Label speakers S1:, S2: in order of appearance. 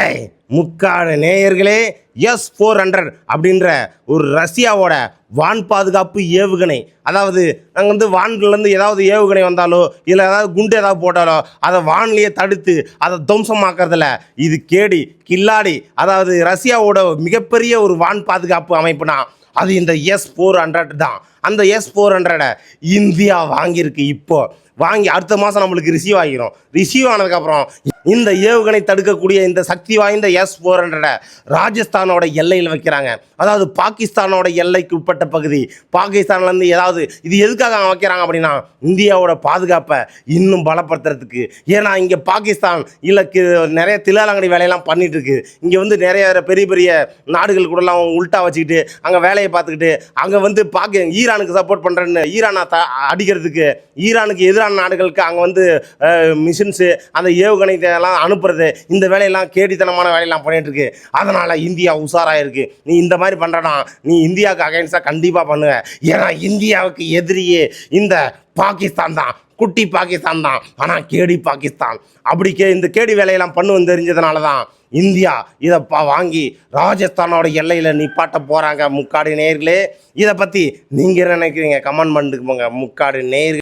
S1: டேய் முக்காடு நேயர்களே, S-400 அப்படின்ற ஒரு ரஷ்யாவோட வான் பாதுகாப்பு ஏவுகணை. அதாவது நாங்கள் வந்து வான்லேருந்து ஏதாவது ஏவுகணை வந்தாலோ இல்லை ஏதாவது குண்டு ஏதாவது போட்டாலோ அதை வான்லேயே தடுத்து அதை துவம்சமாக்குறதில்ல இது கேடி கில்லாடி. அதாவது ரஷ்யாவோட மிகப்பெரிய ஒரு வான் பாதுகாப்பு அமைப்புனா அது இந்த S-400 தான். அந்த S-400 இந்தியா வாங்கியிருக்கு. இப்போ வாங்கி அடுத்த மாதம் நம்மளுக்கு ரிசீவ் ஆகிரும். ரிசீவ் ஆனதுக்கப்புறம் இந்த ஏவுகணை தடுக்கக்கூடிய இந்த சக்தி வாய்ந்த S-400 ராஜஸ்தானோட எல்லையில் வைக்கிறாங்க. அதாவது பாகிஸ்தானோட எல்லைக்கு உட்பட்ட பகுதி. பாகிஸ்தான்லேருந்து ஏதாவது இது எதுக்காக வைக்கிறாங்க அப்படின்னா இந்தியாவோட பாதுகாப்பை இன்னும் பலப்படுத்துறதுக்கு. ஏன்னா இங்கே பாகிஸ்தான் இல்லை நிறைய தில்லாலங்கடி வேலையெல்லாம் பண்ணிட்டு இருக்கு. இங்கே வந்து நிறைய பெரிய பெரிய நாடுகள் கூடலாம் உள்ட்டா வச்சுக்கிட்டு அங்கே வேலையை பார்த்துக்கிட்டு அங்கே வந்து ஈரானுக்கு சப்போர்ட் பண்ணுறேன்னு ஈரானை அடிக்கிறதுக்கு ஈரானுக்கு எதிரான நாடுகளுக்கு அங்கே வந்து மிஷின்ஸு அந்த ஏவுகணை எல்லாம் அனுப்புறது இந்த வேலையெல்லாம் கேடித்தனமான வேலையெல்லாம் பண்ணிட்டு இருக்கு. அதனால் இந்தியா உஷாராக இருக்கு. நீ இந்த மாதிரி பண்ணுறனா நீ இந்தியாவுக்கு அகைன்ஸ்டாக கண்டிப்பாக பண்ணுவ. ஏன்னா இந்தியாவுக்கு எதிரியே இந்த பாகிஸ்தான் தான். குட்டி பாகிஸ்தான் தான், ஆனால் கேடி பாகிஸ்தான். அப்படி இந்த கேடி வேலையெல்லாம் பண்ணுவது தெரிஞ்சதுனால தான் இந்தியா இதை வாங்கி ராஜஸ்தானோட எல்லையில் நிப்பாட்ட போகிறாங்க. முக்காடு நேயர்களே, இதை பற்றி நீங்கள் என்ன நினைக்கிறீங்க? கமெண்ட் பண்ணிட்டு போங்க. முக்காடு நேயர்கள்.